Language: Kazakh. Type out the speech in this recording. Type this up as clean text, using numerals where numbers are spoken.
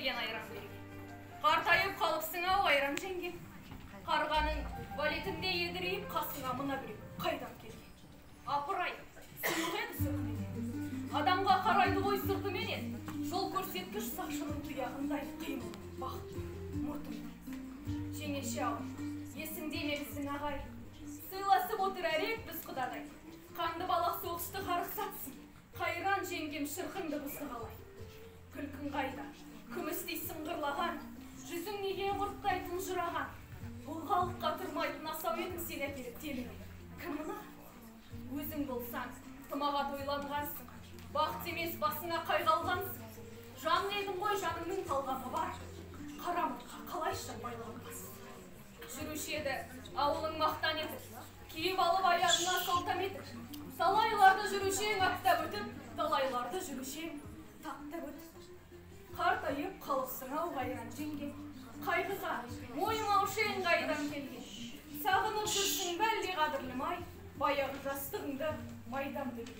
деген айран берген. Қартайып қалыпсың-ау айран жеңгем. Қарғаның балетінде едірейіп қасыңа мына біреу қайдан келген. Апырай, сұлық еді сыртымен. Адамға қарайды ғой сыртыменен. Жол көрсеткіш сақшының тұяғындай қимыл, бақыт, мұртым. Жеңеше-ау, есіңде ме біздің ағай? Сыйласып отыр әрек біз құдадай. Қанды балақ соғысты қарықсатсын. Қайран жеңгем шырқынды бұзды қалай. Күлкін қайда, күмістей сыңғырлаған, жүзің неге құрттай тұнжыраған. Бұл халыққа тұрмайтын асау едің сен әкеліп теліңе. Кім мына? Өзің болсаң, тымаға тойланғансың. Бақыт емес басыңа қайғалғансың. Жаның едің ғой, жаныңның талғамы бар. Қарамыққа қалайша байланғансың. Жүруші еді, ауылың мақтан етіп, киіп алып аяғына салтам етіп. Талайларды жүрушең аттап өтіп, талайларды жүрушең таттап өтіп. Қартайып қалыпсың-ау айран жеңгем. Қайғыға мойымаушең қайдан келген. Сағынып жүрсің бәлде қадірлім-ай, баяғы жастығыңды майдам деп.